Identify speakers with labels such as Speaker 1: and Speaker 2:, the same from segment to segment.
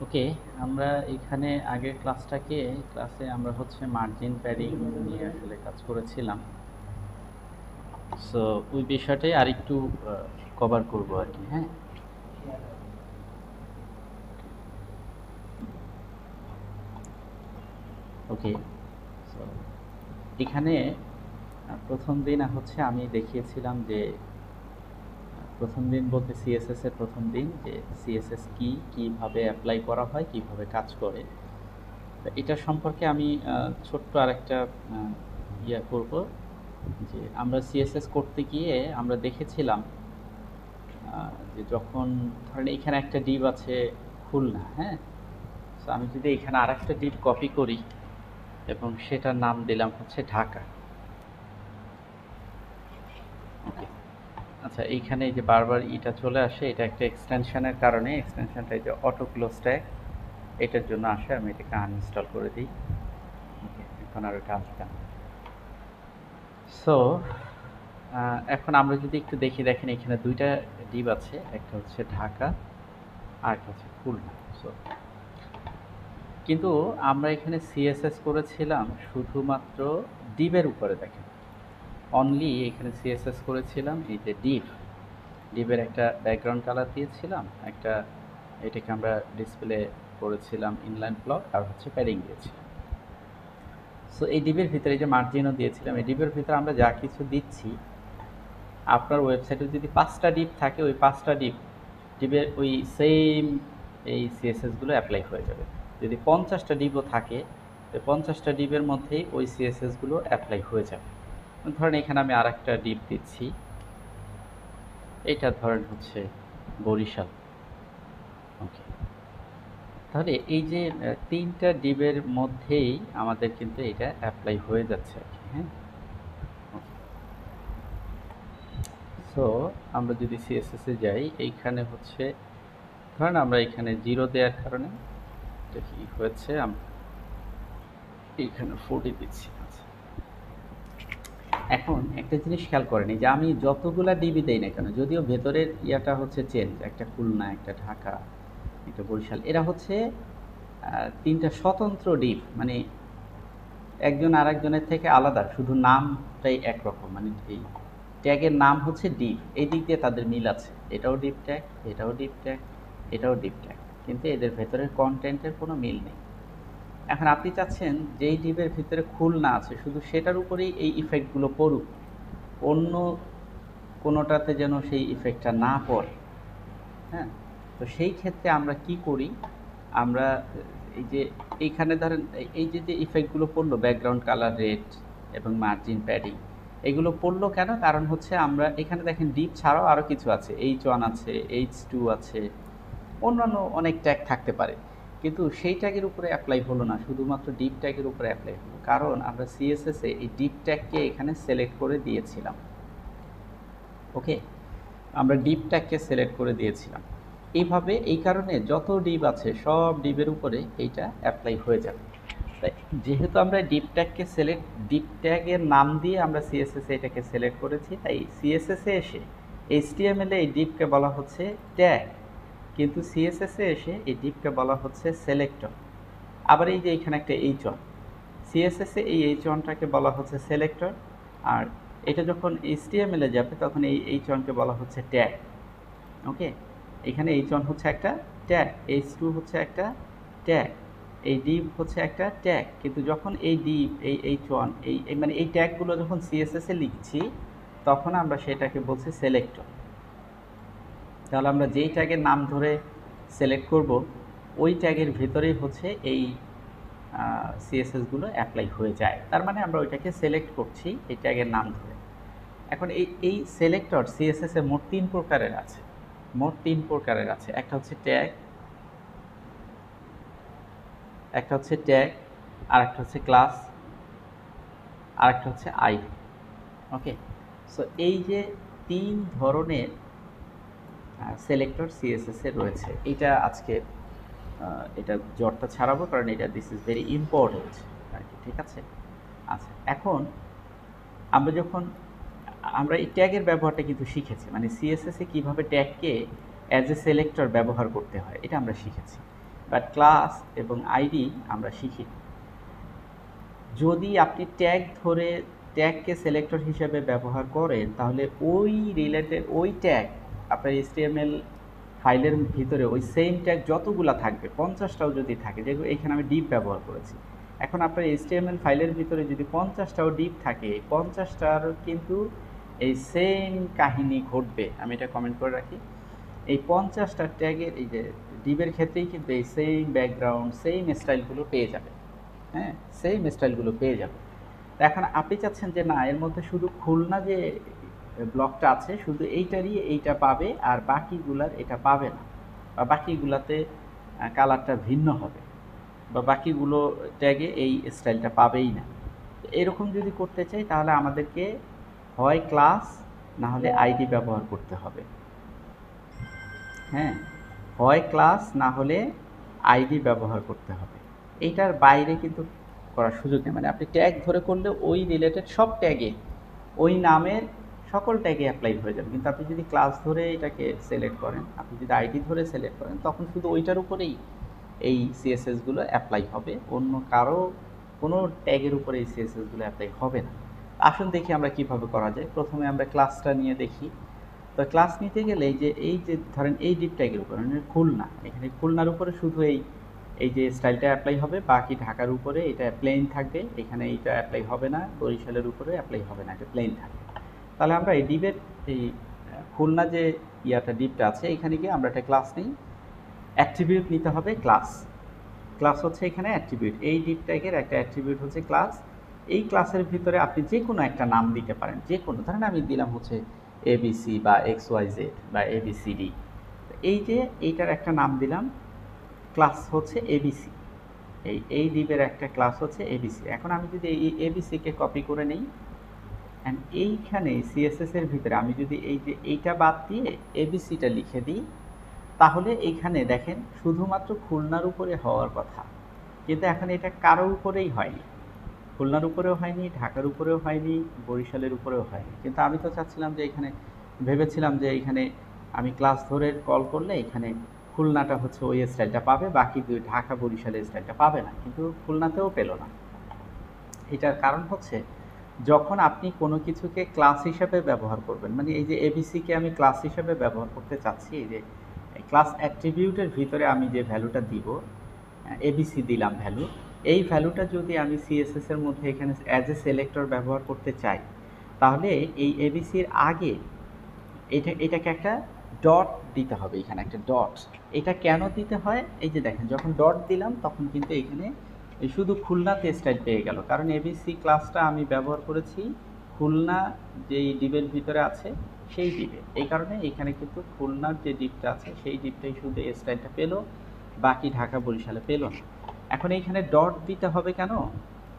Speaker 1: ওকে, আমরা এখানে আগের ক্লাসে আমরা হচ্ছে মার্জিন প্যাডিং নিয়ে আসলে কাজ করেছিলাম। সো ওই বিষয়টাই আরেকটু কভার করব আর কি। হ্যাঁ, ওকে। সো এখানে প্রথম দিন হচ্ছে আমি দেখিয়েছিলাম যে প্রথম দিন বলতে সিএসএস এর প্রথম দিন যে সিএসএস কি, কিভাবে অ্যাপ্লাই করা হয়, কিভাবে কাজ করে। তো এটা সম্পর্কে আমি ছোট্ট আরেকটা করব যে আমরা সিএসএস করতে গিয়ে আমরা দেখেছিলাম যে যখন ধরেন এখানে একটা ডিপ আছে খুলনা, হ্যাঁ। তো আমি যদি এখানে আরেকটা ডিপ কপি করি এবং সেটার নাম দিলাম হচ্ছে ঢাকা। ওকে, আচ্ছা, এইখানে এই যে বারবার এটা চলে আসে, এটা একটা এক্সটেনশনের কারণে, এক্সটেনশনটা এই যে অটো ক্লোজ ট্যাগ, এটার জন্য আসে। আমি এটাকে আনইনস্টল করে দিই। ওকে, এখন আর এটা আসবে না। সো এখন আমরা যদি একটু দেখি, দেখেন এখানে দুইটা ডিপ আছে, একটা হচ্ছে ঢাকা আর একটা হচ্ছে খুলনা। সো কিন্তু আমরা এখানে সিএসএস করেছিলাম শুধুমাত্র ডিপের উপরে। দেখেন, অনলি এখানে সিএসএস করেছিলাম এই যে ডিপ, ডিপের একটা ব্যাকগ্রাউন্ড কালার দিয়েছিলাম, একটা এটাকে আমরা ডিসপ্লে করেছিলাম ইনলাইন ব্লক, আর হচ্ছে প্যাডিং দিয়েছিলাম। সো এই ডিপের ভিতরে যে মার্জিনও দিয়েছিলাম, এই ডিপের ভিতরে আমরা যা কিছু দিচ্ছি, আপনার ওয়েবসাইটে যদি 5টা ডিপ থাকে, ওই 5টা ডিপের ওই সেম এই সিএসএসগুলো অ্যাপ্লাই হয়ে যাবে। যদি 50টা ডিপও থাকে, ওই 50টা ডিপের মধ্যেই ওই সিএসএসগুলো অ্যাপ্লাই হয়ে যাবে। ধরেন এখানে আমি আরেকটা ডিপ দিচ্ছি, এটা ধরেন হচ্ছে বরিশাল। ওকে, তাহলে এই যে 3টা ডিপের মধ্যেই আমাদের কিন্তু এটা অ্যাপ্লাই হয়ে যাচ্ছে আর কি। হ্যাঁ, সো আমরা যদি সিএসএসে যাই, এইখানে হচ্ছে ধরেন আমরা এখানে 0 দেওয়ার কারণে এটা কি হয়েছে, আমরা এইখানে 40 দিচ্ছি। আচ্ছা, এখন একটা জিনিস খেয়াল করেন, এই যে আমি যতগুলা ডিবি দেই না কেন, যদিও ভেতরের ইয়াটা হচ্ছে চেঞ্জ, একটা খুলনা, একটা ঢাকা, একটা বরিশাল, এরা হচ্ছে 3টা স্বতন্ত্র ডিপ, মানে একজন আরেকজনের থেকে আলাদা, শুধু নামটাই একরকম, মানে এই ট্যাগের নাম হচ্ছে ডিপ, এই দিক দিয়ে তাদের মিল আছে। এটাও ডিপ ট্যাগ, এটাও ডিপ ট্যাগ, এটাও ডিপ ট্যাগ, কিন্তু এদের ভেতরের কন্টেন্টের কোনো মিল নেই। এখন আপনি চাচ্ছেন যেই ডিপের ভিতরে খুলনা আছে শুধু সেটার উপরেই এই ইফেক্টগুলো পড়ুক, অন্য কোনোটাতে যেন সেই ইফেক্টটা না পড়ে। হ্যাঁ, তো সেই ক্ষেত্রে আমরা কি করি, আমরা এই যে এইখানে ধরেন এই যে যে ইফেক্টগুলো পড়লো, ব্যাকগ্রাউন্ড কালার রেড এবং মার্জিন প্যাডিং, এগুলো পড়লো কেন? কারণ হচ্ছে আমরা এখানে দেখেন ডিপ ছাড়াও আরও কিছু আছে, H1 আছে, H2 আছে, অন্যান্য অনেক ট্যাগ থাকতে পারে, কিন্তু সেই ট্যাগের উপরে অ্যাপ্লাই হলো না, শুধুমাত্র ডিপ ট্যাগের উপরে অ্যাপ্লাই হলো, কারণ আমরা সিএসএসে এই ডিপ ট্যাগকে এখানে সিলেক্ট করে দিয়েছিলাম। ওকে, আমরা ডিপ ট্যাগকে সিলেক্ট করে দিয়েছিলাম। এইভাবে এই কারণে যত ডিপ আছে সব ডিপের উপরে এইটা অ্যাপ্লাই হয়ে যাবে। তাই যেহেতু আমরা ডিপ ট্যাগের নাম দিয়ে আমরা সিএসএসে এটাকে সিলেক্ট করেছি, তাই সিএসএসে এসে এইচটিএমএল এই ডিপকে বলা হচ্ছে ট্যাগ, কিন্তু সিএসএসে এসে এই ডিপকে বলা হচ্ছে সিলেক্টর। আবার এই যে এখানে একটা এইচ1, সিএসএসে এই এইচ1টাকে বলা হচ্ছে সিলেক্টর, আর এটা যখন এইচটিএমএল এ যাবে তখন এই এইচ1কে বলা হচ্ছে ট্যাগ। ওকে, এখানে এইচ1 হচ্ছে একটা ট্যাগ, এইচ2 হচ্ছে একটা ট্যাগ, এই ডিপ হচ্ছে একটা ট্যাগ, কিন্তু যখন এই ডিপ, এই এইচ1, মানে এই ট্যাগগুলো যখন সিএসএসে লিখছি, তখন আমরা সেটাকে বলছি সিলেক্টর। তাহলে আমরা যেই ট্যাগের নাম ধরে সিলেক্ট করব, ওই ট্যাগের ভিতরেই হচ্ছে এই সিএসএসগুলো অ্যাপ্লাই হয়ে যায়। তার মানে আমরা ওইটাকে সিলেক্ট করছি এই ট্যাগের নাম ধরে। এখন এই সিলেক্টর সিএসএসে মোট 3 প্রকারের আছে, মোট 3 প্রকারের আছে। একটা হচ্ছে ট্যাগ, একটা হচ্ছে ট্যাগ, আর একটা হচ্ছে ক্লাস, আর একটা হচ্ছে আইডি। ওকে, সো এই যে 3 ধরনের সিলেক্টর সিএসএস এ রয়েছে, এটা আজকে এটা জটটা ছাড়াবো, কারণ এটা দিস ইজ ভেরি ইম্পর্টেন্ট আর কি। ঠিক আছে, আচ্ছা, এখন আমরা এই ট্যাগের ব্যবহারটা কিন্তু শিখেছি, মানে সিএসএস এ কীভাবে ট্যাগকে অ্যাজ এ সিলেক্টর ব্যবহার করতে হয় এটা আমরা শিখেছি। বাট ক্লাস এবং আইডি আমরা শিখি। যদি আপনি ট্যাগ ধরে ট্যাগকে সিলেক্টর হিসেবে ব্যবহার করেন, তাহলে ওই রিলেটেড ওই ট্যাগ আপনার HTML ফাইলের ভিতরে ওই সেম ট্যাগ যতগুলা থাকবে, 50টাও যদি থাকে, যেগুলো এখানে আমি ডিপ ব্যবহার করেছি, এখন আপনার HTML ফাইলের ভিতরে যদি 50টাও ডিপ থাকে, 50টার কিন্তু এই সেম কাহিনী ঘটবে। আমি এটা কমেন্ট করে রাখি, এই 50টা ট্যাগের এই যে ডিপের ক্ষেত্রেই কিন্তু এই সেম ব্যাকগ্রাউন্ড সেম স্টাইলগুলো পেয়ে যাবে। হ্যাঁ, সেম স্টাইলগুলো পেয়ে যাবে। এখন আপনি চাচ্ছেন যে না, এর মধ্যে শুধু খুলনা যে ব্লকটা আছে শুধু এইটারই এইটা পাবে, আর বাকিগুলার এটা পাবে না, বা বাকিগুলাতে কালারটা ভিন্ন হবে, বা বাকিগুলো ট্যাগে এই স্টাইলটা পাবেই না। এরকম যদি করতে চাই, তাহলে আমাদেরকে হয় ক্লাস না হলে আইডি ব্যবহার করতে হবে। হ্যাঁ, হয় ক্লাস না হলে আইডি ব্যবহার করতে হবে। এইটার বাইরে কিন্তু করার সুযোগ নেই। মানে আপনি ট্যাগ ধরে করলে ওই রিলেটেড সব ট্যাগে, ওই নামের সকল ট্যাগে অ্যাপ্লাই হয়ে যাবে। কিন্তু আপনি যদি ক্লাস ধরে এটাকে সিলেক্ট করেন, আপনি যদি আইডি ধরে সিলেক্ট করেন, তখন শুধু ওইটার উপরেই এই সিএসএসগুলো অ্যাপ্লাই হবে, অন্য কারো কোনো ট্যাগের উপরে এই সিএসএসগুলো অ্যাপ্লাই হবে না। আসুন দেখি আমরা কিভাবে করা যায়। প্রথমে আমরা ক্লাসটা নিয়ে দেখি। তো ক্লাস নিতে গেলে এই যে ধরেন এই ডিপ ট্যাগের উপরে মানে খুলনা, এখানে খুলনার উপরে শুধু এই যে স্টাইলটা অ্যাপ্লাই হবে, বাকি ঢাকার উপরে এটা প্লেন থাকবে, এখানে এইটা অ্যাপ্লাই হবে না, বরিশালের উপরে অ্যাপ্লাই হবে না, এটা প্লেন থাকবে। তাহলে আমরা এই ডিপের এই খুলনা যে ডিপটা আছে, এখানে গিয়ে আমরা একটা ক্লাস নিই, অ্যাট্রিবিউট নিতে হবে ক্লাস। ক্লাস হচ্ছে এখানে অ্যাট্রিবিউট, এই ডিপ ট্যাগের একটা অ্যাট্রিবিউট হচ্ছে ক্লাস। এই ক্লাসের ভিতরে আপনি যে কোনো একটা নাম দিতে পারেন, যে কোনো, ধরেন আমি দিলাম হচ্ছে ABC বা XYZ বা ABCD। এই যে এইটার একটা নাম দিলাম, ক্লাস হচ্ছে ABC। এই ডিপের একটা ক্লাস হচ্ছে ABC। এখন আমি যদি এই ABCকে কপি করে নিই, অ্যান্ড এইখানে CSS এর ভিতরে আমি যদি এই যে এইটা বাদ দিয়ে ABCটা লিখে দিই, তাহলে এইখানে দেখেন শুধুমাত্র খুলনার উপরে হওয়ার কথা, কিন্তু এখন এটা কারোর উপরেই হয়নি। খুলনার উপরেও হয়নি, ঢাকার উপরেও হয়নি, বরিশালের উপরেও হয়নি। কিন্তু আমি তো চাচ্ছিলাম যে এখানে, ভেবেছিলাম যে এখানে আমি ক্লাস ধরে কল করলে এখানে খুলনাটা হচ্ছে ওই স্টাইলটা পাবে, বাকি দুই ঢাকা বরিশালের স্টাইলটা পাবে না, কিন্তু খুলনাতেও পেল না। এটার কারণ হচ্ছে যখন আপনি কোনো কিছুকে ক্লাস হিসাবে ব্যবহার করবেন, মানে এই যে এবিসিকে আমি ক্লাস হিসাবে ব্যবহার করতে চাচ্ছি, এই যে ক্লাস অ্যাট্রিবিউটের ভিতরে আমি যে ভ্যালুটা দিব, এবিসি দিলাম ভ্যালু, এই ভ্যালুটা যদি আমি সিএসএস এর মধ্যে এখানে অ্যাজ এ সিলেক্টর ব্যবহার করতে চাই, তাহলে এই এবিসির আগে এটাকে একটা ডট দিতে হবে, এখানে একটা ডট। এটা কেন দিতে হয়, এই যে দেখেন যখন ডট দিলাম তখন কিন্তু এখানে শুধু খুলনাতে স্টাইল পেয়ে গেল, কারণ এবিসি ক্লাসটা আমি ব্যবহার করেছি খুলনা যেই ডিপের ভিতরে আছে সেই ডিপে। এই কারণে এখানে কিন্তু খুলনার যে ডিপটা আছে সেই ডিপটাই শুধু এই স্টাইলটা পেলো, বাকি ঢাকা বরিশালে পেলো না। এখন এইখানে ডট দিতে হবে কেন,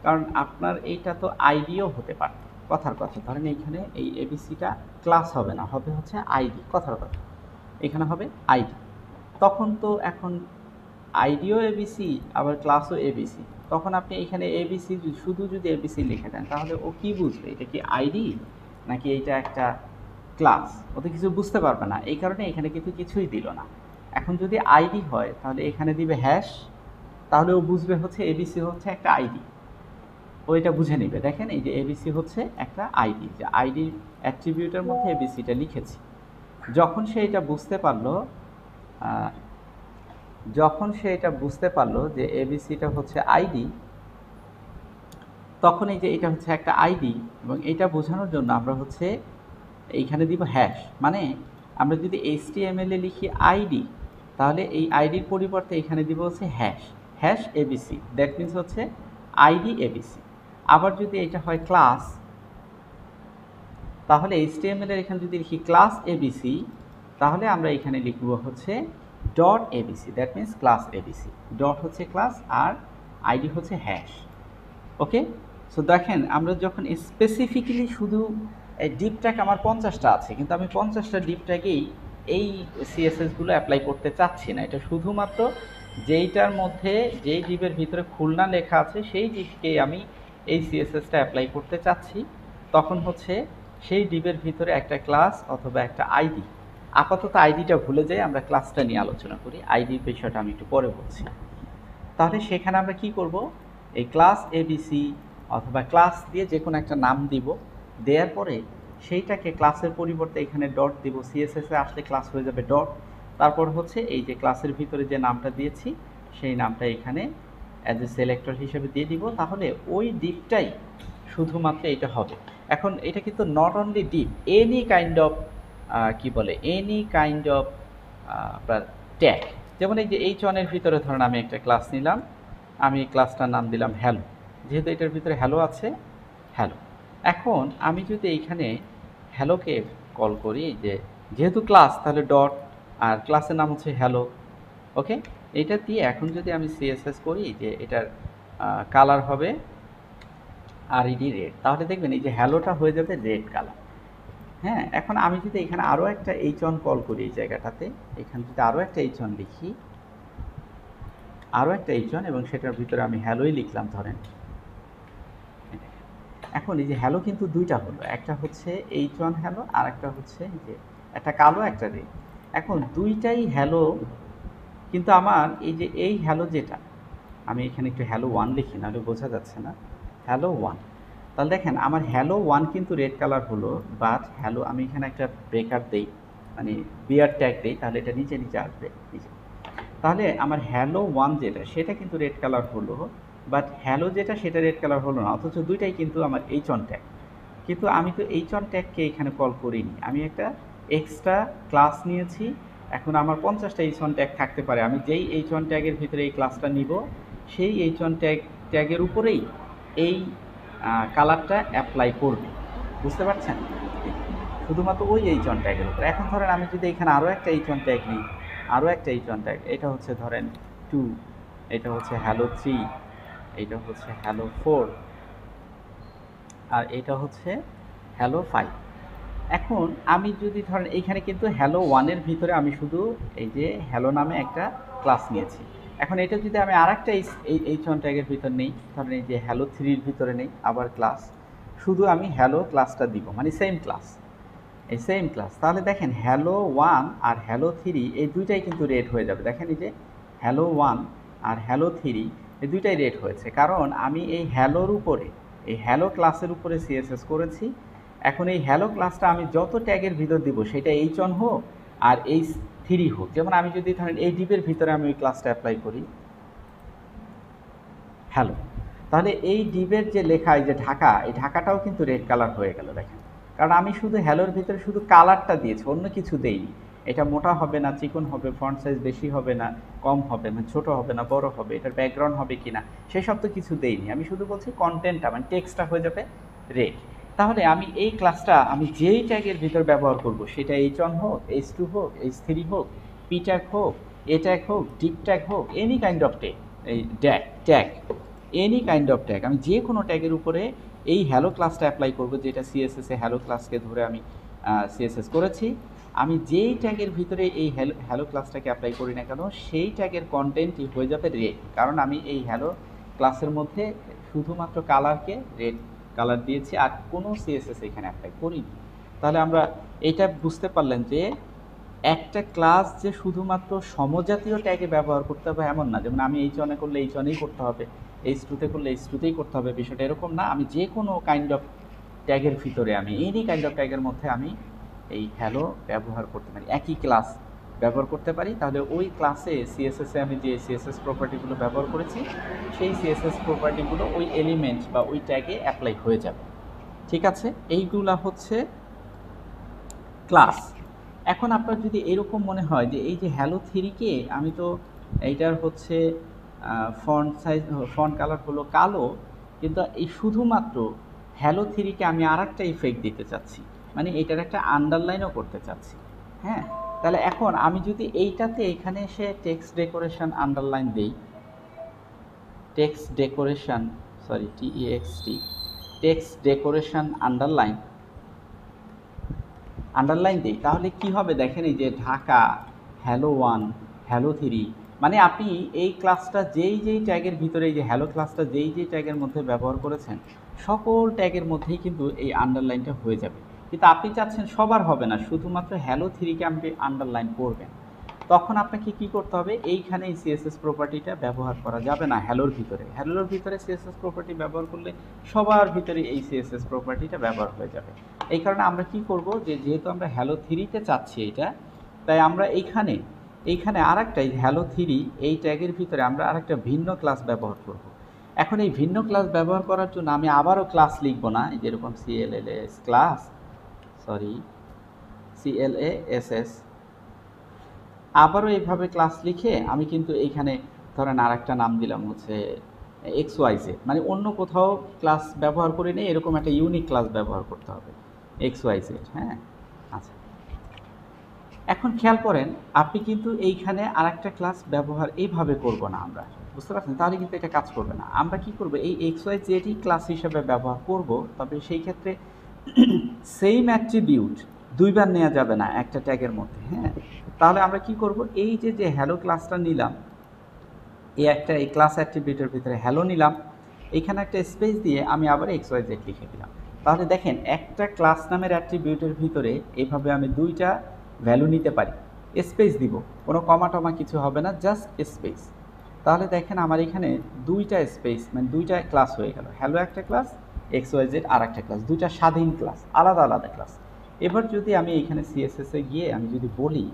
Speaker 1: কারণ আপনার এইটা তো আইডিও হতে পারে। কথার কথা, ধরেন এইখানে এই এবিসিটা ক্লাস হবে না, হবে হচ্ছে আইডি, কথার কথা, এখানে হবে আইডি। তখন তো এখন আইডিও এবিসি আবার ক্লাসও এবিসি, তখন আপনি এখানে এবিসি শুধু যদি এবিসি লিখে দেন, তাহলে ও কি বুঝবে এটা কি আইডি নাকি এইটা একটা ক্লাস, ও তো কিছু বুঝতে পারবে না। এই কারণে এখানে কিন্তু কিছুই দিল না। এখন যদি আইডি হয় তাহলে এখানে দিবে হ্যাশ, তাহলে ও বুঝবে হচ্ছে এবিসি হচ্ছে একটা আইডি, ও এটা বুঝে নেবে। দেখেন এই যে এবিসি হচ্ছে একটা আইডি, যে আইডি অ্যাট্রিবিউটের মধ্যে এবিসিটা লিখেছি। যখন সে এটা বুঝতে পারলো, যে এবিসিটা হচ্ছে আইডি, তখন এই যে এটা হচ্ছে একটা আইডি, এবং এটা বোঝানোর জন্য আমরা হচ্ছে এইখানে দিব হ্যাশ। মানে আমরা যদি HTML এ লিখি আইডি, তাহলে এই আইডির পরিবর্তে এখানে দিব হচ্ছে হ্যাশ এবিসি, দ্যাট মিনস হচ্ছে আইডি এবিসি। আবার যদি এটা হয় ক্লাস, তাহলে HTML এর এখানে যদি লিখি ক্লাস এবিসি, তাহলে আমরা এখানে লিখব হচ্ছে dot ABC, that means class ABC. Dot হচ্ছে ক্লাস আর আইডি হচ্ছে হ্যাশ। ওকে, সো দেখেন আমরা যখন স্পেসিফিক্যালি শুধু ডিপ ট্যাগ আমার 50টা আছে, কিন্তু আমি 50টা ডিপ ট্যাগেই এই সিএসএসগুলো অ্যাপ্লাই করতে চাচ্ছি না, এটা শুধুমাত্র যেইটার মধ্যে যেই ডিপের ভিতরে খুলনা লেখা আছে সেই ডিপকেই আমি এই সিএসএসটা অ্যাপ্লাই করতে চাচ্ছি। তখন হচ্ছে সেই ডিপের ভিতরে একটা ক্লাস অথবা একটা আইডি আপাতত আইডিটা ভুলে যাই, আমরা ক্লাসটা নিয়ে আলোচনা করি। আইডির বিষয়টা আমি একটু পরে বলছি। তাহলে সেখানে আমরা কি করব, এই ক্লাস এবিসি অথবা ক্লাস দিয়ে যে কোনো একটা নাম দিব, দেওয়ার পরে সেইটাকে ক্লাসের পরিবর্তে এখানে ডট দিব, সিএসএসে আসলে ক্লাস হয়ে যাবে ডট, তারপর হচ্ছে এই যে ক্লাসের ভিতরে যে নামটা দিয়েছি সেই নামটা এখানে অ্যাজ এ সিলেক্টর হিসেবে দিয়ে দিব। তাহলে ওই ডিপটাই শুধুমাত্র এটা হবে। এখন এটা কিন্তু not only deep, any kind of কি বলে, এনি কাইন্ড অফ আপনার ট্যাগ। যেমন এই যে H1 এর ভিতরে ধরুন আমি একটা ক্লাস নিলাম, আমি ক্লাসটার নাম দিলাম হ্যালো, যেহেতু এটার ভিতরে হ্যালো আছে, হ্যালো। এখন আমি যদি এইখানে হ্যালোকে কল করি, যে যেহেতু ক্লাস তাহলে ডট, আর ক্লাসের নাম হচ্ছে হ্যালো, ওকে। এটা দিয়ে এখন যদি আমি সিএসএস করি যে এটার কালার হবে আরইডি রেড, তাহলে দেখবেন এই যে হ্যালোটা হয়ে যাবে রেড কালার। হ্যাঁ, এখন আমি যদি এখানে আরও একটা H1 কল করি, এই জায়গাটাতে এখানে যদি আরও একটা H1 লিখি, আরও একটা H1 এবং সেটার ভিতরে আমি হ্যালোই লিখলাম ধরেন। এখন এই যে হ্যালো কিন্তু দুইটা হলো, একটা হচ্ছে H1 হ্যালো আর একটা হচ্ছে যে একটা কালো একটা রেড। এখন দুইটাই হ্যালো, কিন্তু আমার এই যে এই হ্যালো যেটা, আমি এখানে একটু হ্যালো 1 লিখি, নাহলে বোঝা যাচ্ছে না, হ্যালো 1। তাহলে দেখেন আমার হ্যালো 1 কিন্তু রেড কালার হলো, বাট হ্যালো, আমি এখানে একটা ব্রেকার দেই, মানে বিয়ার ট্যাগ দেই, তাহলে এটা নিচে নিচে আসবে নিচে। তাহলে আমার হ্যালো 1 যেটা সেটা কিন্তু রেড কালার হলো, বাট হ্যালো যেটা সেটা রেড কালার হলো না, অথচ দুইটাই কিন্তু আমার H1 ট্যাগ। কিন্তু আমি তো H1 ট্যাগকে এখানে কল করিনি, আমি একটা এক্সট্রা ক্লাস নিয়েছি। এখন আমার 50টা H1 ট্যাগ থাকতে পারে, আমি যেই H1 ট্যাগের ভিতরে এই ক্লাসটা নিব, সেই H1 ট্যাগের উপরেই এই কালারটা অ্যাপ্লাই করবে, বুঝতে পারছেন? শুধুমাত্র ওই H1 ট্যাগের উপরে। এখন ধরেন আমি যদি এখানে আরও একটা H1 ট্যাগ নিই, আরও একটা H1 ট্যাগ, এটা হচ্ছে ধরেন 2, এটা হচ্ছে হ্যালো 3, এটা হচ্ছে হ্যালো 4, আর এটা হচ্ছে হ্যালো 5। এখন আমি যদি ধরেন এইখানে কিন্তু হ্যালো 1-এর ভিতরে আমি শুধু এই যে হ্যালো নামে একটা ক্লাস নিয়েছি। এখন এটা যদি আমি আরেকটা H1 ট্যাগের ভিতর নেই, ধরেন এই যে হ্যালো 3-র ভিতরে নেই আবার ক্লাস, শুধু আমি হ্যালো ক্লাসটা দিব, মানে সেম ক্লাস, এই সেম ক্লাস। তাহলে দেখেন হ্যালো 1 আর হ্যালো 3 এই দুইটাই কিন্তু রেড হয়ে যাবে। দেখেন এই যে হ্যালো 1 আর হ্যালো 3 এই দুইটাই রেড হয়েছে, কারণ আমি এই হ্যালোর উপরে, এই হ্যালো ক্লাসের উপরে সিএসএস করেছি। এখন এই হ্যালো ক্লাসটা আমি যত ট্যাগের ভিতর দিব, সেটা H1 হোক আর H3 হোক। যেমন আমি যদি ধরেন এই ডিপের ভিতরে আমি ওই ক্লাসটা অ্যাপ্লাই করি হ্যালো, তাহলে এই ডিপের যে লেখা, এই যে ঢাকা, এই ঢাকাটাও কিন্তু রেড কালার হয়ে গেল, দেখেন। কারণ আমি শুধু হ্যালোর ভিতরে শুধু কালারটা দিয়েছি, অন্য কিছু দেইনি। এটা মোটা হবে না চিকন হবে, ফন্ট সাইজ বেশি হবে না কম হবে, মানে ছোটো হবে না বড় হবে, এটার ব্যাকগ্রাউন্ড হবে কি না, সেসব তো কিছু দেইনি। আমি শুধু বলছি কন্টেন্টটা, মানে টেক্সটটা হয়ে যাবে রেড। তাহলে আমি এই ক্লাসটা আমি যেই ট্যাগের ভিতর ব্যবহার করব, সেটা H1 হোক, H2 হোক, H3 হোক, পি ট্যাগ হোক, এ ট্যাগ হোক, ডিপ ট্যাগ হোক, এনি কাইন্ড অফ এই tag, any kind of tag, আমি যে কোনো ট্যাগের উপরে এই হ্যালো ক্লাসটা অ্যাপ্লাই করব, যেটা সিএসএসে হ্যালো ক্লাসকে ধরে আমি সিএসএস করেছি। আমি যেই ট্যাগের ভিতরে এই হ্যালো ক্লাসটাকে অ্যাপ্লাই করি না কেন, সেই ট্যাগের কন্টেন্টই হয়ে যাবে রেড, কারণ আমি এই হ্যালো ক্লাসের মধ্যে শুধুমাত্র কালারকে রেড কালার দিয়েছি, আর কোনো সিএসএস এখানে অ্যাপ্লাই করিনি। তাহলে আমরা এইটা বুঝতে পারলেন যে একটা ক্লাস যে শুধুমাত্র সমজাতীয় ট্যাগে ব্যবহার করতে হবে এমন না, যেমন আমি H1-এ করলে H1-এই করতে হবে, H2-তে করলে H2-তেই করতে হবে, বিষয়টা এরকম না। আমি যে কোনো কাইন্ড অফ ট্যাগের ভিতরে, আমি এনি কাইন্ড অফ ট্যাগের মধ্যে আমি এই হ্যালো ব্যবহার করতে পারি, একই ক্লাস ব্যবহার করতে পারি। তাহলে ওই ক্লাসে সিএসএসে আমি যে সিএসএস প্রপার্টিগুলো ব্যবহার করেছি, সেই সিএসএস প্রপার্টিগুলো ওই এলিমেন্ট বা ওই ট্যাগে অ্যাপ্লাই হয়ে যাবে, ঠিক আছে? এইগুলা হচ্ছে ক্লাস। এখন আপনার যদি এরকম মনে হয় যে এই যে হ্যালো 3-কে আমি তো এইটার হচ্ছে ফন্ট সাইজ, ফন্ট কালার হলো কালো, কিন্তু এই শুধুমাত্র হ্যালো 3-কে আমি আর একটা ইফেক্ট দিতে চাচ্ছি, মানে এটার একটা আন্ডারলাইনও করতে চাচ্ছি। হ্যাঁ, তাহলে এখন আমি যদি এইটাতে এখানে এসে টেক্সট ডেকোরেশন আন্ডারলাইন দেই, text decoration, sorry TEXT, text decoration underline দিই, তাহলে কি হবে দেখেন, এই যে ঢাকা, হ্যালো 1, হ্যালো 3, মানে আপনি এই ক্লাসটা যেই যেই ট্যাগের ভিতরে, এই যে হ্যালো ক্লাসটা যেই যেই ট্যাগের মধ্যে ব্যবহার করেছেন, সকল ট্যাগের মধ্যেই কিন্তু এই আন্ডারলাইনটা হয়ে যাবে। কিন্তু আপনি চাচ্ছেন সবার হবে না, শুধুমাত্র হ্যালো থ্রিকে আপনি আন্ডারলাইন করবেন। তখন আপনাকে কি করতে হবে, এইখানে এই সিএসএস প্রপার্টিটা ব্যবহার করা যাবে না হ্যালোর ভিতরে। হ্যালোর ভিতরে সিএসএস প্রপার্টি ব্যবহার করলে সবার ভিতরে এই সিএসএস প্রপার্টিটা ব্যবহার হয়ে যাবে। এই কারণে আমরা কি করব, যে যেহেতু আমরা হ্যালো থ্রিতে চাচ্ছি এটা, তাই আমরা এইখানে আরেকটা হ্যালো থ্রি এই ট্যাগের ভিতরে আমরা আরেকটা ভিন্ন ক্লাস ব্যবহার করব। এখন এই ভিন্ন ক্লাস ব্যবহার করার জন্য আমি আবারও ক্লাস লিখব না, যেরকম CLASS ক্লাস, সরি CLASS, আবারও এইভাবে ক্লাস লিখে আমি কিন্তু এইখানে ধরেন আরেকটা নাম দিলাম হচ্ছে XYZ, মানে অন্য কোথাও ক্লাস ব্যবহার করে নেই, এরকম একটা ইউনিক ক্লাস ব্যবহার করতে হবে XYZ। হ্যাঁ, আচ্ছা, এখন খেয়াল করেন আপনি কিন্তু এইখানে আরেকটা ক্লাস ব্যবহার এইভাবে করব না আমরা, বুঝতে পারছেন? তাহলে কিন্তু এটা কাজ করবে না। আমরা কি করব, এই XYZই ক্লাস হিসেবে ব্যবহার করব, তবে সেই ক্ষেত্রে সেম অ্যাট্রিবিউট দুইবার নেওয়া যাবে না একটা ট্যাগের মধ্যে। হ্যাঁ, তাহলে আমরা কি করব, এই যে হ্যালো ক্লাসটা নিলাম, এই ক্লাস অ্যাট্রিবিউটের ভিতরে হ্যালো নিলাম, এখানে একটা স্পেস দিয়ে আমি আবার XYZ লিখে দিলাম। তাহলে দেখেন একটা ক্লাস নামের অ্যাট্রিবিউটের ভিতরে এইভাবে আমি দুইটা ভ্যালু নিতে পারি, স্পেস দিব, কোনো কমা টমা কিছু হবে না, জাস্ট স্পেস। তাহলে দেখেন আমার এখানে দুইটা স্পেস, মানে দুইটা ক্লাস হয়ে গেল, হ্যালো একটা ক্লাস, XYZ আর একটা ক্লাস, দুইটা স্বাধীন ক্লাস, আলাদা আলাদা ক্লাস। এবার যদি আমি এখানে CSS-এ গিয়ে আমি যদি বলি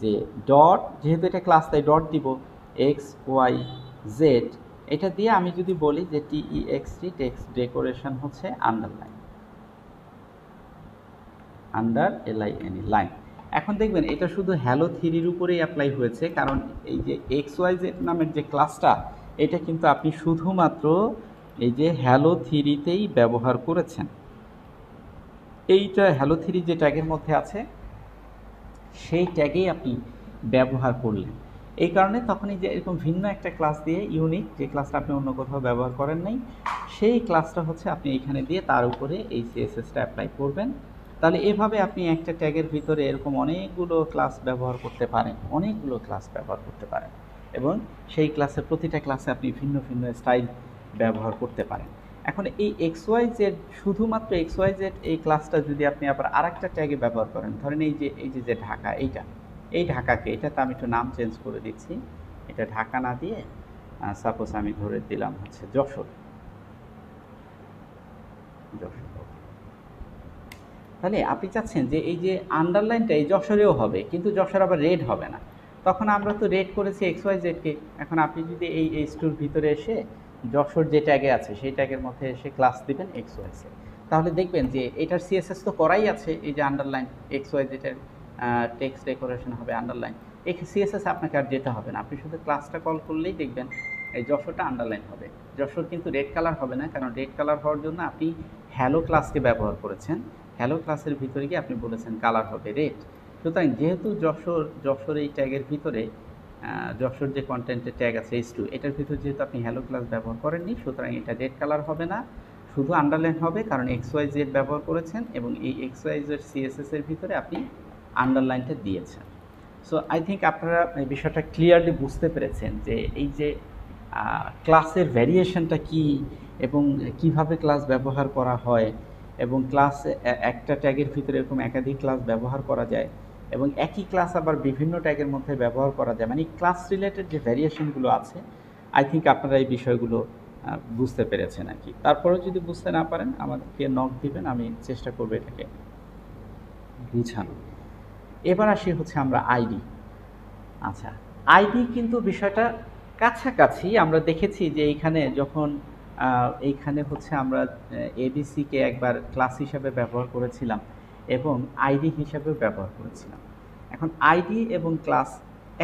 Speaker 1: যে ডট, যেহেতু এটা ক্লাস তাই ডট দিব, XYZ, এটা দিয়ে আমি যদি বলি যে TEXT টেক্সট ডেকোরেশন হচ্ছে আন্ডারলাইন, লাইন। এখন দেখবেন এটা শুধু হ্যালো থ্রির উপরেই অ্যাপ্লাই হয়েছে, কারণ এই যে XYZ নামের যে ক্লাসটা, এটা কিন্তু আপনি শুধুমাত্র এই যে হ্যালো থ্রিতেই ব্যবহার করেছেন। এইটা হ্যালো থ্রি যে ট্যাগের মধ্যে আছে সেই ট্যাগেই আপনি ব্যবহার করলেন। এই কারণে তখনই যে এরকম ভিন্ন একটা ক্লাস দিয়ে ইউনিক, যে ক্লাসটা আপনি অন্য কোথাও ব্যবহার করেন নাই, সেই ক্লাসটা হচ্ছে আপনি এখানে দিয়ে তার উপরে এই CSS-টা অ্যাপ্লাই করবেন। তাহলে এভাবে আপনি একটা ট্যাগের ভিতরে এরকম অনেকগুলো ক্লাস ব্যবহার করতে পারেন, এবং সেই ক্লাসের প্রতিটা ক্লাসে আপনি ভিন্ন ভিন্ন স্টাইল ব্যবহার করতে পারেন। এখন এই XYZ, শুধুমাত্র XYZ এই ক্লাসটা যদি আপনি আবার আরেকটা ট্যাগে ব্যবহার করেন, ধরেন এই যে ঢাকা, এই ঢাকাকে, এটাতে আমি একটু নাম চেঞ্জ করে দিচ্ছি, এটা ঢাকা না দিয়ে সাপোজ আমি ধরে দিলাম হচ্ছে যশোর। তাহলে আপনি চাচ্ছেন যে এই যে আন্ডারলাইনটা এই যশোরেও হবে, কিন্তু যশোর আবার রেড হবে না। তখন আমরা তো রেড করেছি XYZ-কে। এখন আপনি যদি এই স্টোর ভিতরে এসে যশোর যে ট্যাগে আছে সেই ট্যাগের মধ্যে এসে ক্লাস দিবেন XYZ, তাহলে দেখবেন যে এটার CSS তো করাই আছে, এই যে আন্ডারলাইন, XYZ-এর টেক্সট ডেকোরেশন হবে আন্ডারলাইন, এই CSS আপনাকে আর যেতে হবে না, আপনি শুধু ক্লাসটা কল করলেই দেখবেন এই যশোরটা আন্ডারলাইন হবে। যশোর কিন্তু রেড কালার হবে না, কারণ রেড কালার হওয়ার জন্য আপনি হ্যালো ক্লাসকে ব্যবহার করেছেন, হ্যালো ক্লাসের ভিতরে গিয়ে আপনি বলেছেন কালার হবে রেড। সুতরাং যেহেতু যশোর এই ট্যাগের ভিতরে যশোর যে কন্টেন্টের ট্যাগ আছে H2, এটার ভিতরে যেহেতু আপনি হ্যালো ক্লাস ব্যবহার করেননি, সুতরাং এটা রেড কালার হবে না, শুধু আন্ডারলাইন হবে, কারণ XYZ ব্যবহার করেছেন এবং এই XYZ CSS-এর ভিতরে আপনি আন্ডারলাইনটা দিয়েছেন। সো আই থিঙ্ক আপনারা এই বিষয়টা ক্লিয়ারলি বুঝতে পেরেছেন যে এই যে ক্লাসের ভ্যারিয়েশনটা কি এবং কিভাবে ক্লাস ব্যবহার করা হয়, এবং ক্লাস একটা ট্যাগের ভিতরে এরকম একাধিক ক্লাস ব্যবহার করা যায়, এবং একই ক্লাস আবার বিভিন্ন ট্যাগের মধ্যে ব্যবহার করা যায়, মানে ক্লাস রিলেটেড যে ভ্যারিয়েশনগুলো আছে, আই থিঙ্ক আপনারা এই বিষয়গুলো বুঝতে পেরেছেন আর কি। তারপরেও যদি বুঝতে না পারেন আমাদেরকে নক দিবেন, আমি চেষ্টা করবো এটাকে বুঝানো। এবার আসি হচ্ছে আমরা আইডি। আচ্ছা, আইডি কিন্তু বিষয়টা কাছাকাছি। আমরা দেখেছি যে এইখানে যখন এইখানে হচ্ছে আমরা ABCকে একবার ক্লাস হিসাবে ব্যবহার করেছিলাম এবং আইডি হিসাবেও ব্যবহার করেছিলাম। এখন আইডি এবং ক্লাস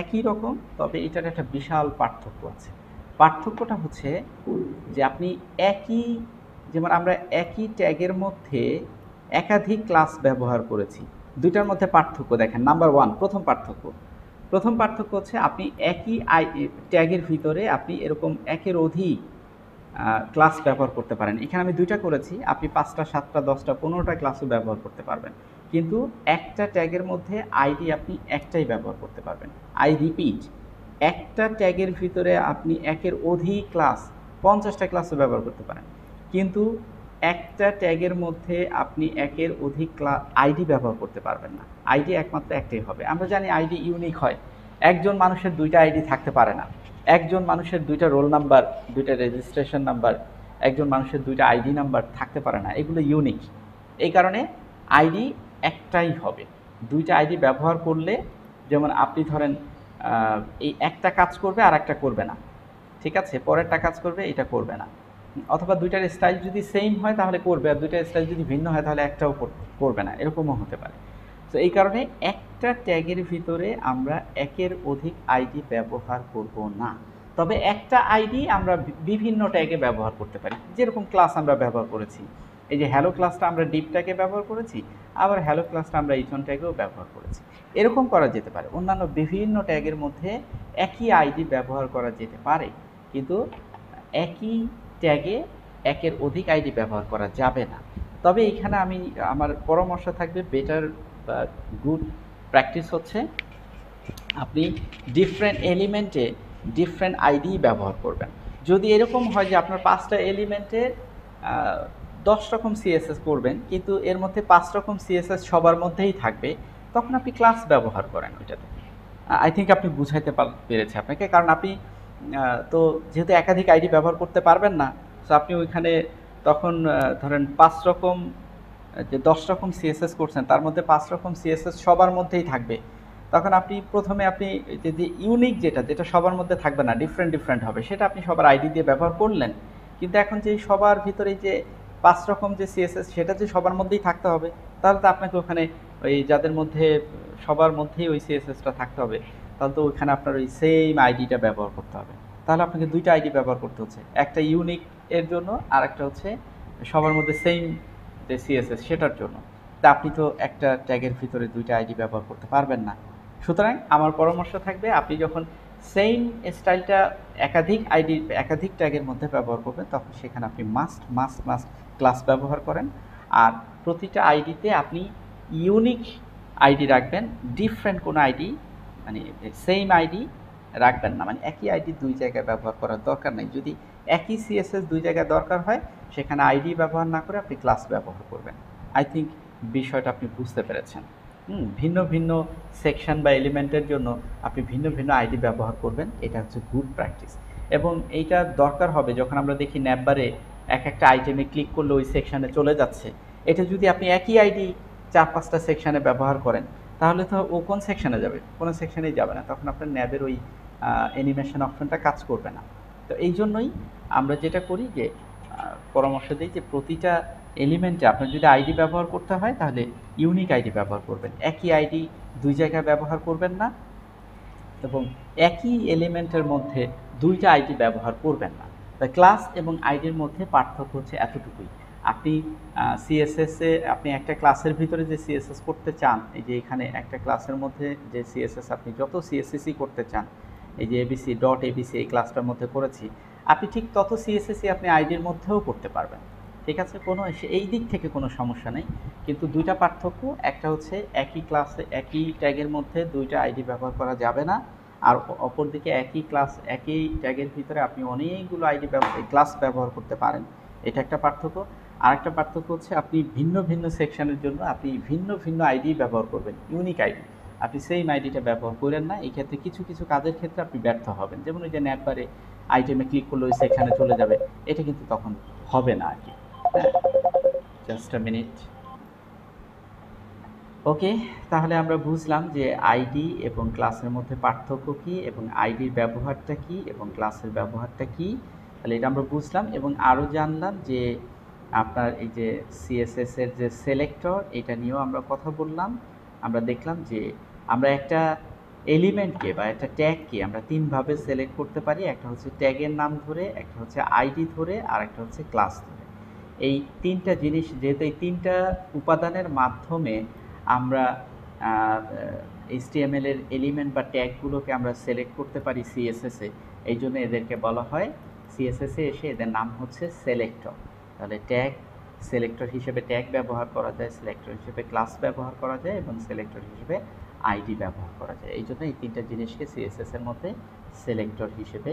Speaker 1: একই রকম, তবে এটার একটা বিশাল পার্থক্য আছে। পার্থক্যটা হচ্ছে যে আপনি যেমন আমরা একই ট্যাগের মধ্যে একাধিক ক্লাস ব্যবহার করেছি, দুইটার মধ্যে পার্থক্য দেখেন। নাম্বার ওয়ান, প্রথম পার্থক্য হচ্ছে আপনি একই ট্যাগের ভিতরে আপনি এরকম একের অধিক ক্লাস ব্যবহার করতে পারেন। এখানে আমি দুইটা করেছি, আপনি 5টা 7টা 10টা 15টা ক্লাসও ব্যবহার করতে পারবেন, কিন্তু একটা ট্যাগের মধ্যে আইডি আপনি একটাই ব্যবহার করতে পারবেন। আই রিপিট, একটা ট্যাগের ভিতরে আপনি একের অধিক ক্লাস 50টা ক্লাসও ব্যবহার করতে পারেন, কিন্তু একটা ট্যাগের মধ্যে আপনি একের অধিক আইডি ব্যবহার করতে পারবেন না। আইডি একমাত্র একটাই হবে। আমরা জানি আইডি ইউনিক হয়। একজন মানুষের দুইটা আইডি থাকতে পারে না। একজন মানুষের দুইটা রোল নাম্বার, দুইটা রেজিস্ট্রেশন নাম্বার, একজন মানুষের দুইটা আইডি নাম্বার থাকতে পারে না। এগুলো ইউনিক। এই কারণে আইডি একটাই হবে। দুইটা আইডি ব্যবহার করলে, যেমন আপনি ধরেন এই একটা কাজ করবে আর একটা করবে না, ঠিক আছে, পরেরটা কাজ করবে, এটা করবে না। অথবা দুইটার স্টাইল যদি সেম হয় তাহলে করবে, আর দুইটার স্টাইল যদি ভিন্ন হয় তাহলে একটাও করবে না, এরকমও হতে পারে। তো এই কারণে একটা ট্যাগের ভিতরে আমরা একের অধিক আইডি ব্যবহার করব না। তবে একটা আইডি আমরা বিভিন্ন ট্যাগে ব্যবহার করতে পারি। যেরকম ক্লাস আমরা ব্যবহার করেছি, এই যে হ্যালো ক্লাসটা আমরা ডিপ ট্যাগে ব্যবহার করেছি, আবার হ্যালো ক্লাসটা আমরা ইচন ট্যাগেও ব্যবহার করেছি। এরকম করা যেতে পারে। অন্যান্য বিভিন্ন ট্যাগের মধ্যে একই আইডি ব্যবহার করা যেতে পারে, কিন্তু একই ট্যাগে একের অধিক আইডি ব্যবহার করা যাবে না। তবে এইখানে আমার পরামর্শ থাকবে, বেটার বা গুড প্র্যাকটিস হচ্ছে আপনি ডিফারেন্ট এলিমেন্টে ডিফারেন্ট আইডি ব্যবহার করবেন। যদি এরকম হয় যে আপনার 5টা এলিমেন্টের 10 রকম সিএসএস করবেন, কিন্তু এর মধ্যে 5 রকম সিএসএস সবার মধ্যেই থাকবে, তখন আপনি ক্লাস ব্যবহার করেন ওইটাতে। আই থিঙ্ক আপনি বুঝাইতে পেরেছি আপনাকে। কারণ আপনি তো যেহেতু একাধিক আইডি ব্যবহার করতে পারবেন না, সো আপনি ওইখানে তখন ধরেন 5 রকম, যে 10 রকম সিএসএস করছেন তার মধ্যে 5 রকম সিএসএস সবার মধ্যেই থাকবে। তখন আপনি প্রথমে যে ইউনিক যেটা সবার মধ্যে থাকবে না, ডিফারেন্ট হবে, সেটা আপনি সবার আইডি দিয়ে ব্যবহার করলেন। কিন্তু এখন যে সবার ভিতরে যে 5 রকম যে সিএসএস, সেটা যে সবার মধ্যেই থাকতে হবে, তাহলে তো আপনাকে ওখানে ওই যাদের মধ্যে সবার মধ্যেই ওই সিএসএসটা থাকতে হবে, তাহলে তো ওইখানে আপনার ওই সেম আইডিটা ব্যবহার করতে হবে। তাহলে আপনাকে দুইটা আইডি ব্যবহার করতে হচ্ছে, একটা ইউনিক এর জন্য আর একটা হচ্ছে সবার মধ্যে সেম যে সিএসএস সেটার জন্য। তা আপনি তো একটা ট্যাগের ভিতরে দুইটা আইডি ব্যবহার করতে পারবেন না। সুতরাং আমার পরামর্শ থাকবে, আপনি যখন সেম স্টাইলটা একাধিক ট্যাগের মধ্যে ব্যবহার করবেন, তখন সেখানে আপনি মাস্ট ক্লাস ব্যবহার করেন। আর প্রতিটা আইডিতে আপনি ইউনিক আইডি রাখবেন, ডিফারেন্ট কোনো আইডি, মানে সেম আইডি রাখবেন না। মানে একই আইডি দুই জায়গায় ব্যবহার করার দরকার নেই। যদি একই সিএসএস দুই জায়গায় দরকার হয়, সেখানে আইডি ব্যবহার না করে আপনি ক্লাস ব্যবহার করবেন। আই থিঙ্ক বিষয়টা আপনি বুঝতে পেরেছেন। ভিন্ন ভিন্ন সেকশন বা এলিমেন্টের জন্য আপনি ভিন্ন ভিন্ন আইডি ব্যবহার করবেন, এটা হচ্ছে গুড প্র্যাকটিস। এবং এইটা দরকার হবে যখন আমরা দেখি ন্যাববারে একটা আইটেমে ক্লিক করলে ওই সেকশানে চলে যাচ্ছে। এটা যদি আপনি একই আইডি 4-5টা সেকশানে ব্যবহার করেন, তাহলে তো ও কোন সেকশানে যাবে? কোনো সেকশানেই যাবে না। তখন আপনার ন্যাবের ওই অ্যানিমেশন অপশনটা কাজ করবে না। তো এই জন্যই আমরা যেটা করি, যে পরামর্শ দিই যে প্রতিটা এলিমেন্টে আপনার যদি আইডি ব্যবহার করতে হয়, তাহলে ইউনিক আইডি ব্যবহার করবেন। একই আইডি দুই জায়গায় ব্যবহার করবেন না, এবং একই এলিমেন্টের মধ্যে দুইটা আইডি ব্যবহার করবেন না। তাই ক্লাস এবং আইডির মধ্যে পার্থক্য হচ্ছে এতটুকুই। আপনি সিএসএসে আপনি একটা ক্লাসের ভিতরে যে সিএসএস করতে চান, এই যে এখানে একটা ক্লাসের মধ্যে যে সিএসএস আপনি যত সিএসএসই করতে চান, এই যে এবিসি ডট এবিসি এই ক্লাসটার মধ্যে করেছি, আপনি ঠিক তত সিএসএসই আপনি আইডির মধ্যেও করতে পারবেন। ঠিক আছে, এই দিক থেকে কোনো সমস্যা নেই। কিন্তু দুইটা পার্থক্য, একটা হচ্ছে একই ক্লাসে একই ট্যাগের মধ্যে দুইটা আইডি ব্যবহার করা যাবে না, আর অপরদিকে একই ট্যাগের ভিতরে আপনি অনেকগুলো ক্লাস ব্যবহার করতে পারেন, এটা একটা পার্থক্য। আর একটা পার্থক্য হচ্ছে আপনি ভিন্ন ভিন্ন সেকশনের জন্য আপনি ভিন্ন ভিন্ন আইডি ব্যবহার করবেন, ইউনিক আইডি। আপনি সেম আইডিটা ব্যবহার করেন না, এই ক্ষেত্রে কিছু কাজের ক্ষেত্রে আপনি ব্যর্থ হবেন। যেমন ওই যে ন্যাববারে আইটেমে ক্লিক করলে ওই সেকশনে চলে যাবে, এটা কিন্তু তখন হবে না আর কি। হ্যাঁ, জাস্ট আ মিনিট। ওকে, তাহলে আমরা বুঝলাম যে আইডি এবং ক্লাসের মধ্যে পার্থক্য কী, এবং আইডির ব্যবহারটা কী, এবং ক্লাসের ব্যবহারটা কী। তাহলে এটা আমরা বুঝলাম, এবং আরও জানলাম যে আপনার এই যে সিএসএসের যে সিলেক্টর, এটা নিয়েও আমরা কথা বললাম। আমরা দেখলাম যে আমরা একটা এলিমেন্টকে বা একটা ট্যাগকে আমরা তিনভাবে সিলেক্ট করতে পারি। একটা হচ্ছে ট্যাগের নাম ধরে, একটা হচ্ছে আইডি ধরে, আর একটা হচ্ছে ক্লাস ধরে। এই তিনটা জিনিস, যেহেতু এই তিনটা উপাদানের মাধ্যমে আমরা HTML এর এলিমেন্ট বা ট্যাগগুলোকে আমরা সিলেক্ট করতে পারি সিএসএসে, এই জন্য এদেরকে বলা হয়, সিএসএসে এসে এদের নাম হচ্ছে সিলেক্টর। তাহলে ট্যাগ সিলেক্টর হিসেবে ট্যাগ ব্যবহার করা যায়, সিলেক্টর হিসেবে ক্লাস ব্যবহার করা যায়, এবং সিলেক্টর হিসেবে আইডি ব্যবহার করা যায়। এই জন্য এই তিনটা জিনিসকে সিএসএস এর মধ্যে সিলেক্টর হিসেবে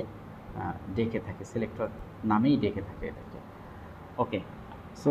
Speaker 1: ডেকে থাকে, সিলেক্টর নামেই ডেকে থাকে এদেরকে। ওকে,
Speaker 2: সো